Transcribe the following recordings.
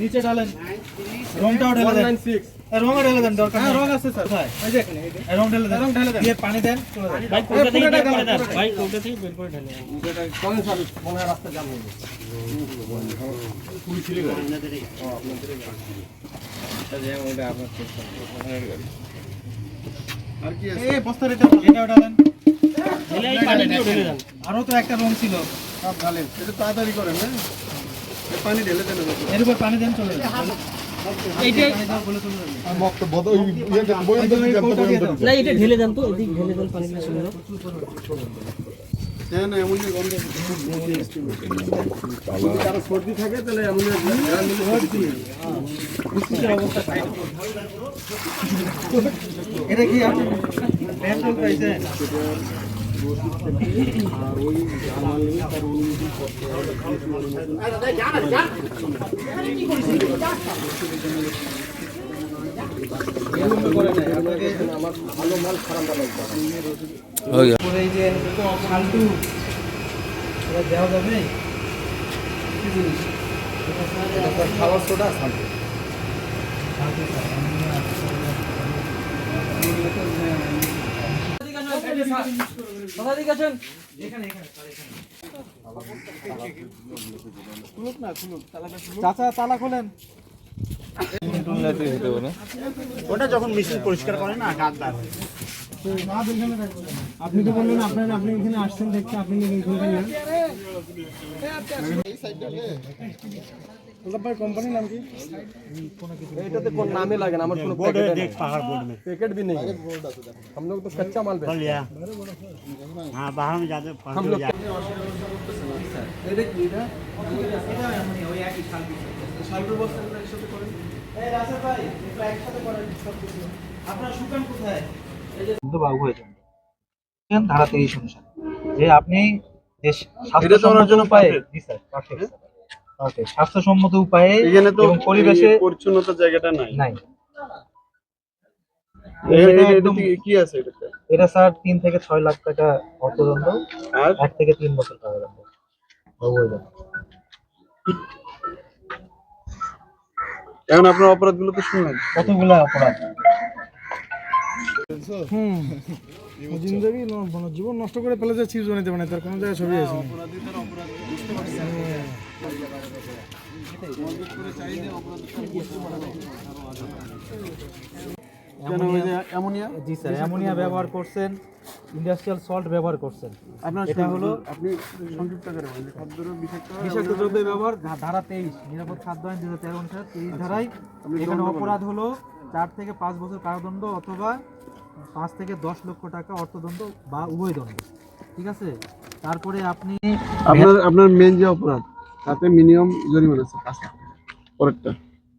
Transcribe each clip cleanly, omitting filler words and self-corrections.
নিচে ঢালেন, রংটাও ঢেলে দেন। 196 রং ঢেলে দেন, দরকার নেই। রং আছে স্যার, এই যে এখানে রং ঢেলে দেন, রং ঢেলে দেন, দিয়ে পানি দেন, চলে যান। ভাই কোটা থেকে বের করে দেন, ভাই কোটা থেকে বের করে ঢেলে দেন। এটা কোন স্যার মনে রাস্তা জাম হয়ে গেছে। পুলিশ ছিল আপনাদেরই, আপনাদেরই এটা যে ওটা আপনার চেষ্টা আর কি আছে? এই বস্তার এটা ঢালেন, ঢেলে এই পানি দিয়ে ঢেলে দেন। আরো তো একটা রং ছিল, সব ঢালেন। এটা তাড়াতাড়ি করেন, হ্যাঁ এই পানি ঢেলে দেন, এর উপর পানি দেন, চলে যান। এইটা বলে চলে যান। আর মক্ত বদ ওই ইয়েতে বইন দিতে না, এটা ঢেলে দেন তো, এদিক ঢেলে দেন, পানিটা চলে যাবে। না এমন গন্ধ যদি কারো সর্দি থাকে তাহলে এমন সর্দি অবস্থা খাই। এটা কি আপনি ডেন্টাল পাইছেন? আর ওই জার্মান লিমিট তার অনুমতি করতে হবে। আমার ভালো মাল খারাপ লাগবে। এই যে ফালতু এটা দেওয়া যাবে কি জিনিস? এটা খাবার সোডা ফালতু। চাচা তালা খোলেন। ওটা যখন মেশিন পরিষ্কার করে না গাদদার আপনি তো বললেন আপনি এখানে আসছেন দেখতে, আপনি কোম্পানির নাম কি? এটাতে কোন नाम ही लगे ना, हमारे को पैकेट भी नहीं है। हम लोग तो कच्चा माल बेचते हैं। हाँ बाहर में जाते हम लोग। ধারা 30 অনুসারে যে আপনি স্বাস্থ্যসম্মত উপায়ে, স্বাস্থ্যসম্মত উপায়ে এবং পরিবেশে পরিচ্ছন্নতা জায়গাটা নাই। কি আছে এটাতে? এটা স্যার 3 থেকে 6 লাখ টাকা অর্থদণ্ড আর 1 থেকে 3 বছর কারাদণ্ড। এখন আপনার অপরাধগুলো তো শুনলেন, কতগুলো অপরাধ। জিন্দগি জীবন নষ্ট করে ফেলে যে চিজ বানাইতে মানে তার কোনো জায়গায় ছবি আছে। অ্যামোনিয়া ব্যবহার করছেন, ইন্ডাস্ট্রিয়াল সল্ট ব্যবহার করছেন। এটা হলো আপনি সংক্ষিপ্ত করে বলেন বিষাক্ত দ্রব্য ব্যবহার ধারা 23 নিরাপদ খাদ্য আইন 2013 অনুসারে 23 ধারায় এখানে অপরাধ হলো 4 থেকে 5 বছর কারাদণ্ড অথবা 5 থেকে 10 লক্ষ টাকা অর্থদণ্ড বা উভয় দণ্ড। ঠিক আছে, তারপরে আপনি আপনার মেইন যে অপরাধ তাতে মিনিমাম জরিমানা আছে 5 টাকা পরেরটা।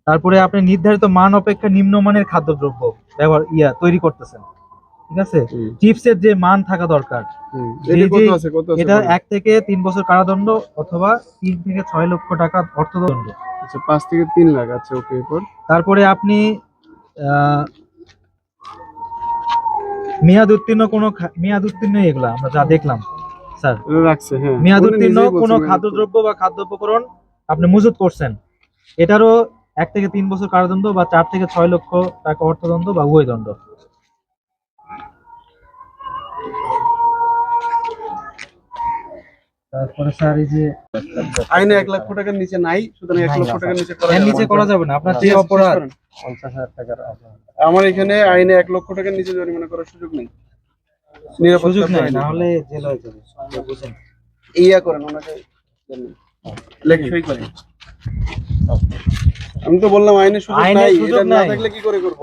তারপরে আপনি নির্ধারিত মান অপেক্ষা নিম্নমানের খাদ্যদ্রব্য ব্যবহার তৈরি করতেছেন। ঠিক আছে, চিপসের যে মান থাকা দরকার এটা 1 থেকে 3 বছর কারাদণ্ড অথবা 3 থেকে 6 লক্ষ টাকা অর্থদণ্ড। আচ্ছা 5 থেকে 3 লাখ। আচ্ছা ওকে। তারপরে আপনি মেয়াদ উত্তীর্ণ এগুলা আমরা যা দেখলাম স্যার রাখছে, হ্যাঁ মেয়াদ উত্তীর্ণ কোনো খাদ্যদ্রব্য বা খাদ্য উপকরণ আপনি মজুত করছেন, এটারও 1 থেকে 3 বছর কারাদণ্ড বা 4 থেকে 6 লক্ষ টাকা অর্থদণ্ড বা উভয় দণ্ড। তারপরে স্যার এই যে আইনে 1 লক্ষ টাকার নিচে নাই, সুতরাং 1 লক্ষ টাকার নিচে করা যাবে না। আপনার যে অপরাধ 50,000 টাকার আমার এখানে আইনে 1 লক্ষ টাকার নিচে জরিমানা করার সুযোগ নেই, সুযোগ নেই, না হলে জেল হয়ে যাবে। বুঝছেন, ইয়া করেন ওনাকে লেখ সই করেন। আমি তো বললাম আইনে সুযোগ নাই, এটা না থাকলে কি করে করব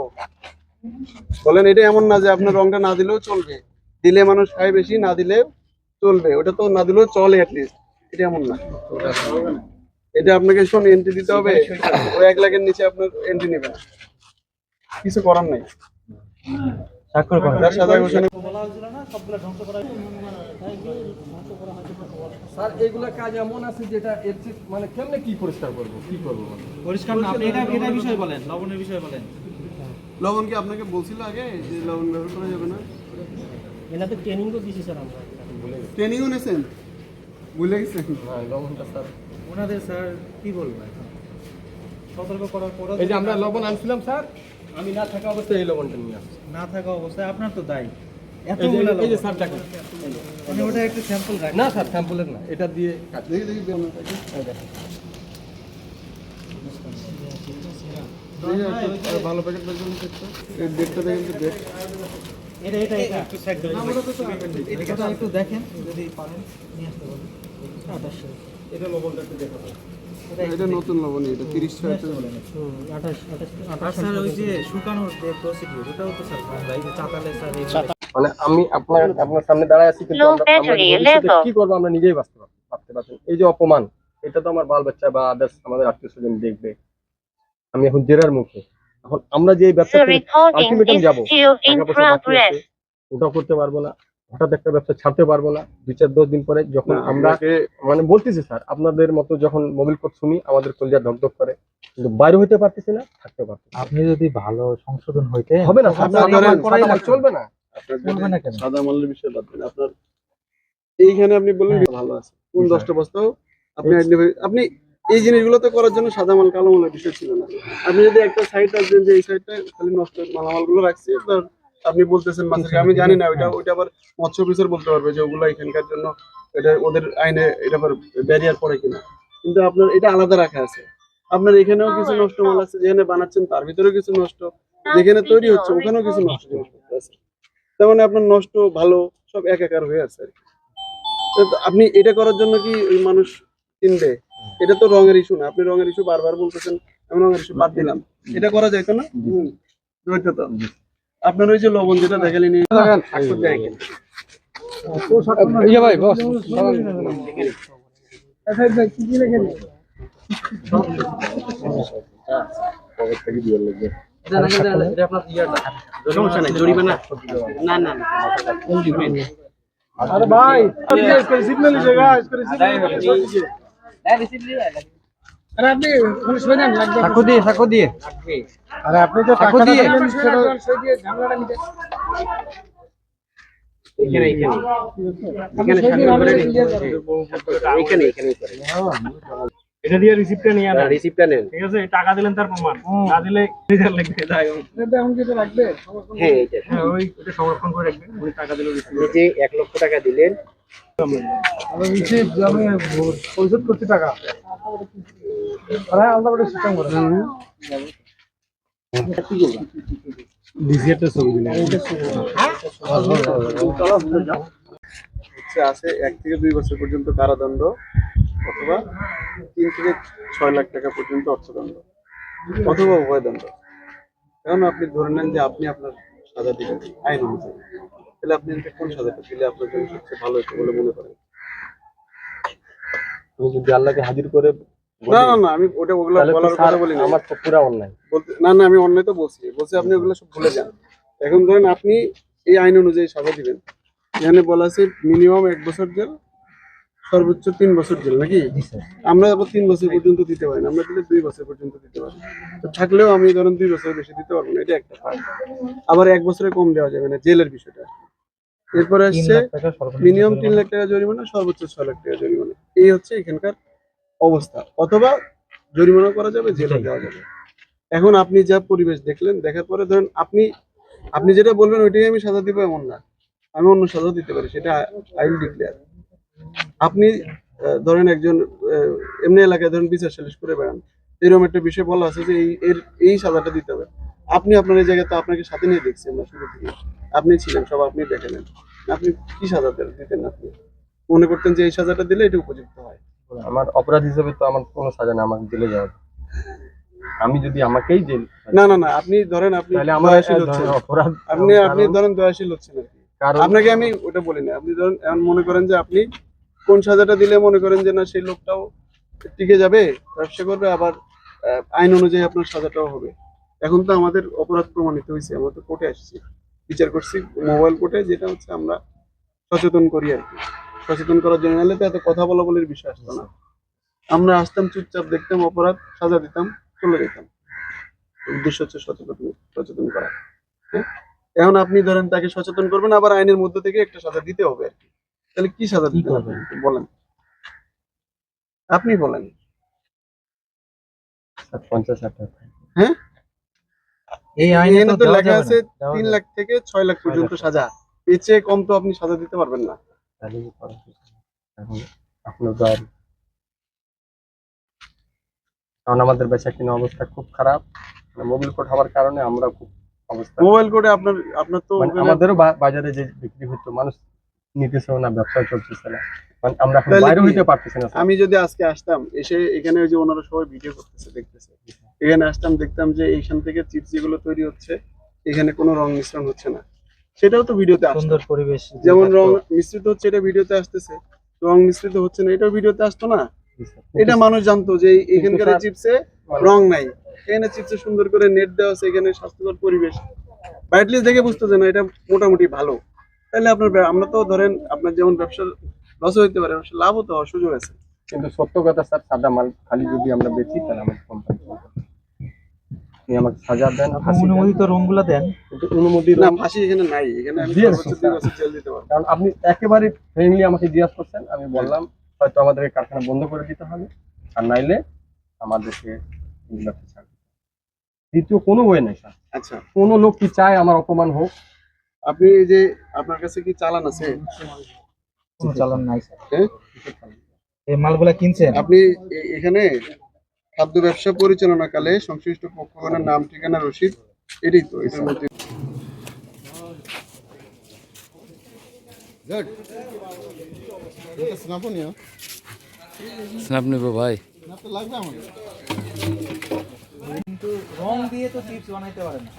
বলেন? এটা এমন না যে আপনার রংটা না দিলেও চলবে, দিলে মানুষ খায় বেশি, না দিলে চলবে। ওটা তো না দিলেও চলে অ্যাট লিস্ট, এটা এমন না। এটা আপনাকে শোন এন্ট্রি দিতে হবে, ওই 1 লাখের নিচে আপনার এন্ট্রি নেবে না, কিছু করার নাই। স্বাক্ষর করেন। তার সাদা ঘোষণা বলা হয়েছিল না সবগুলা ধ্বংস করা স্যার, এগুলা কাজ এমন আছে যেটা মানে কেমনে কি পরিষ্কার করব, কি করব পরিষ্কার না? আপনি এটা বিষয় বলেন, লবণের বিষয় বলেন। লবণ কি আপনাকে বলছিল আগে যে লবণ ব্যবহার করা যাবে না? এনাতে ট্রেনিং তো দিছি স্যার, আমরা ট্রেনিংও নেছেন, ভুলে গেছেন? হ্যাঁ লবণটা স্যার ওনাদের স্যার কি বলবো এখন সতর্ক করার পরে এই যে আমরা লবণ আনছিলাম স্যার, আমি না থাকা অবস্থায় এই লবণটা নিয়ে আসছি। না থাকা অবস্থায় আপনার তো দায়ী। এই যে স্যার দেখুন, মানে ওটা একটু স্যাম্পল রাখেন। না স্যার স্যাম্পলের না, এটা দিয়ে কাটছি। এই দেখুন। ভালো প্যাকেট দেখুন, এই ডেটটা দেখুন, ডেট এটা একটু সাইড ধরে এটা একটু দেখেন যদি পারেন নিয়ে আসতে পারেন। 2800 এটা লবণটা একটু দেখাবো। এটা নতুন লবণ, এটা 30 টাকা। 28 স্যার ওই যে শুকানোর যে প্রসিডিউর ওটাও তো স্যার আমরা এই যে চাতালে স্যার এই মানে আমি আপনার সামনে দাঁড়ায় আছি, কিন্তু আমরা ভবিষ্যতে কি করবো আমরা নিজেই ভাবতে পারছেন। এই যে অপমান, এটা তো আমার বাল বাচ্চা বা আদার্স আমাদের আত্মীয় স্বজন দেখবে। আমি এখন জেরার মুখে, এখন আমরা যে ব্যবসা আলটিমেটাম যাবো, টাকা পয়সা বাকি আছে, ওটাও করতে পারবো না। হঠাৎ একটা ব্যবসা ছাড়তে পারবো না। 2-4-10 দিন পরে যখন আমরা মানে বলতেছি স্যার, আপনাদের মতো যখন মোবাইল কোড শুনি আমাদের কলজা ধকধক করে, কিন্তু বাইরে হইতে পারতেছি না, থাকতে পারতেছি না। আপনি যদি ভালো সংশোধন হইতে হবে না, চলবে না। চলবে না কেন? সাদা মালের বিষয় বাদ দেন। আপনার এইখানে আপনি বললেন ভালো আছে, কোন 10টা বস্তাও আপনি আপনি এই জিনিসগুলো তো করার জন্য সাদা মাল কালো মালের বিষয় ছিল না। আপনি যদি একটা সাইড আসবেন যে এই সাইডটা খালি নষ্ট মালামালগুলো রাখছি, ধর আপনি বলতেছেন মাছের, আমি জানি না ওইটা আবার মৎস্য অফিসার বলতে পারবে যে ওগুলো এখানকার জন্য এটা ওদের আইনে এটা আবার ব্যারিয়ার পড়ে কিনা, কিন্তু আপনার এটা আলাদা রাখা আছে। আপনার এখানেও কিছু নষ্ট মাল আছে, যেখানে বানাচ্ছেন তার ভিতরেও কিছু নষ্ট, যেখানে তৈরি হচ্ছে ওখানেও কিছু নষ্ট জিনিসপত্র আছে। তার মানে আপনার নষ্ট ভালো সব একাকার হয়ে আছে আর কি। তো আপনি এটা করার জন্য কি ওই মানুষ কিনবে? এটা তো রঙের ইস্যু না, আপনি রঙের ইস্যু বারবার বলতেছেন, আমি রঙের ইস্যু বাদ দিলাম, এটা করা যাইতো না? ওইটা তো আপনার ওই যে লবণ যেটা দেখালেন ইয়ে ভাই বস সমস্যা নাই, জরিমানা না না না। अरे भाई इसका रिसीप्ट ले लीजिएगा, इसका रिसीप्ट ले लीजिए। अरे আপনি পুলিশ বানান লাগবে, সাক্ষ্য দিয়ে আরে আপনি তো টাকা দিয়ে সই দিয়ে ঝামেলাটা নিতে এটা দিয়ে রিসিপ্টটা নিয়ে আনা, রিসিপ্টটা নেন। ঠিক আছে? টাকা দিলেন তার প্রমাণ, না দিলে রিজাল লিখে দেয়। এটা এখন কি রাখবে? হ্যাঁ এইটা, হ্যাঁ ওইটা সংরক্ষণ করে রাখবেন। উনি টাকা দিলে রিসিপ্ট, আপনি যে 1 লক্ষ টাকা দিলেন, আমি রিসিপ্ট আমি পরিশোধ করতে টাকা, আরে আলাদা করে সিস্টেম করে ডিসিএটা ছবি দিলেন। হচ্ছে আছে 1 থেকে 2 বছর পর্যন্ত কারাদণ্ড অথবা 3 থেকে 6 লাখ টাকা পর্যন্ত অর্থদণ্ড অথবা উভয়দণ্ড। কারণ আপনি ধরে নেন যে আপনি আপনার সাজা দিবেন আইন অনুযায়ী, তাহলে আপনি কোন সাজাটা দিলে আপনার জন্য সবচেয়ে ভালো হতো বলে মনে করেন? তুমি যদি আল্লাহকে হাজির করে না না না, আমি ওগুলো বলার কথা বলি না, আমার তো পুরা অন্যায়। না না, আমি অন্যায় তো বলছি আপনি ওগুলো সব ভুলে যান। এখন ধরেন আপনি এই আইন অনুযায়ী সাজা দিবেন, এখানে বলা আছে মিনিমাম 1 বছর জেল, সর্বোচ্চ 3 বছর জেল, নাকি? আমরা আবার 3 বছর পর্যন্ত দিতে পারি না, আমরা দিলে 2 বছর পর্যন্ত দিতে পারি। তো থাকলেও আমি ধরেন 2 বছর বেশি দিতে পারবো না, এটা একটা ফাইন। আবার 1 বছরে কম দেওয়া যাবে না, জেলের বিষয়টা। এরপরে আসছে মিনিমাম 3 লাখ টাকা জরিমানা, সর্বোচ্চ 6 লাখ টাকা জরিমানা। এই হচ্ছে এখানকার অবস্থা। অথবা জরিমানা করা যাবে, জেলে দেওয়া যাবে। এখন আপনি যা পরিবেশ দেখলেন, দেখার পরে ধরেন আপনি যেটা বলবেন ওইটাই আমি সাজা দিব এমন না, আমি অন্য সাজা দিতে পারি, সেটা আই উইল ডিক্লেয়ার। আপনি ধরেন একজন এমনি এলাকায় ধরেন বিচার সালিশ করে বেড়ান, এরকম একটা বিষয় বলা আছে যে এই সাজাটা দিতে হবে। আপনি আপনার এই জায়গায় তো আপনাকে সাথে নিয়ে দেখছি আমরা শুরু থেকে, আপনি ছিলেন, সব আপনি দেখে নেন, আপনি কি সাজা দিতেন? আপনি মনে করতেন যে এই সাজাটা দিলে এটা উপযুক্ত হয়? আমার অপরাধ হিসেবে তো আমার কোনো সাজা না, আমাকে জেলে যাওয়া। আমি যদি আমাকেই জেল, না না না, আপনি ধরেন আপনি দয়াশীল হচ্ছেন, অপরাধ আপনি ধরেন দয়াশীল হচ্ছেন আর কি। আপনাকে আমি ওটা বলি না, আপনি ধরেন এমন মনে করেন যে আপনি কোন সাজাটা দিলে মনে করেন যে না সেই লোকটাও টিকে যাবে, ব্যবসা করবে, আবার আইন অনুযায়ী আপনার সাজাটাও হবে। এখন তো আমাদের অপরাধ প্রমাণিত হয়েছে, আমরা তো কোর্টে আসছি, বিচার করছি মোবাইল কোর্টে, যেটা হচ্ছে আমরা সচেতন করি আর কি, সচেতন করার জন্য। নাহলে তো এত কথা বলা বলার বিষয় আসতো না, আমরা আসতাম চুপচাপ দেখতাম অপরাধ, সাজা দিতাম, চলে যেতাম। উদ্দেশ্য হচ্ছে সচেতন করা। হ্যাঁ, এখন আপনি ধরেন তাকে সচেতন করবেন, আবার আইনের মধ্যে থেকে একটা সাজা দিতে হবে আর কি। তাহলে কি সাজা দিতে হবে বলেন, আপনি বলেন। স্যার 50,000 টাকা। হ্যাঁ, এই আইনে এখানে তো তো দেওয়া লেখা যাবে আছে না, দেওয়া 3 যাবে লাখ থেকে 6 লাখ পর্যন্ত 6 লাখ। সাজা। এর চেয়ে কম তো আপনি সাজা দিতে পারবেন না। তাহলে কি করা উচিত? এখন আপনার দয়ার, কারণ আমাদের বেচা কিনা অবস্থা খুব খারাপ, মানে মোবিল কোড হওয়ার কারণে আমরা খুব অবস্থা, মোবাইল কোডে আপনার তো মানে ওখানে- আমাদেরও বাজারে যে বিক্রি হতো মানুষ নিতেছেও না, ব্যবসা চলতেছে না, মানে আমরা এখন তাহলে বাইরে কি? হইতে পারতেছি না স্যার। আমি যদি আজকে আসতাম, এসে এখানে ওই যে ওনারা সবাই ভিডিও করতেছে দেখতেছে, এখানে আসতাম দেখতাম যে এইখান থেকে চিপস যেগুলো তৈরি হচ্ছে এখানে কোনো রং মিশ্রণ হচ্ছে না, সেটাও তো ভিডিওতে আসতো। সুন্দর পরিবেশ যেমন থাকতো। রং মিশ্রিত হচ্ছে এটা ভিডিওতে আসতেছে, রং মিশ্রিত হচ্ছে না এটাও ভিডিওতে আসতো না। জি স্যার। এটা মানুষ জানতো যে এখানকার স্যার, চিপসে মানে- রং নাই, এখানে চিপসে সুন্দর করে নেট দেওয়া আছে, এখানে স্বাস্থ্যকর পরিবেশ, বাইটলিস দেখে বুঝতো যে না এটা মোটামুটি ভালো। তাহলে আমরা তো ধরেন আপনার যেমন ব্যবসা লস হইতে পারে, ব্যবসা লাভও তো হওয়ার সুযোগ আছে। কিন্তু সত্য কথা স্যার, সাদা মাল খালি যদি আমরা বেচি তাহলে আমার কোম্পানি আপনি আমাকে সাজা দেন, আপনি ফাঁসি দেন, অনুমোদিত রংগুলো দেন। কিন্তু অনুমতি না, রং, ফাঁসি এখানে নাই, এখানে আমি দিয়ে সর্বোচ্চ দিচ্ছি, 2 বছর জেল দিতে পারবো। কারণ আপনি একেবারে ফ্রেন্ডলি আমাকে জিজ্ঞাসা করছেন, আমি বললাম হয়তো আমাদেরকে কারখানা বন্ধ করে দিতে হবে, আর নাইলে আমাদেরকে ব্যবসা ছাড়তে হবে। দ্বিতীয় কোনো ওয়ে নেই স্যার। আচ্ছা, কোনো লোক কি চায় আমার অপমান হোক? আপনি এই যে আপনার কাছে কি চালান আছে? কোনো চালান নাই স্যার। হ্যাঁ, এই মালগুলা কিনছেন? আপনি এখানে খাদ্য ব্যবসা পরিচালনাকালে সংশ্লিষ্ট পক্ষগণের নাম, ঠিকানা, রসিদ, এটাই তো এটার মধ্যে। স্ন্যাপ নেব ভাই। কিন্তু রং দিয়ে তো চিপস বানাইতে পারেন না।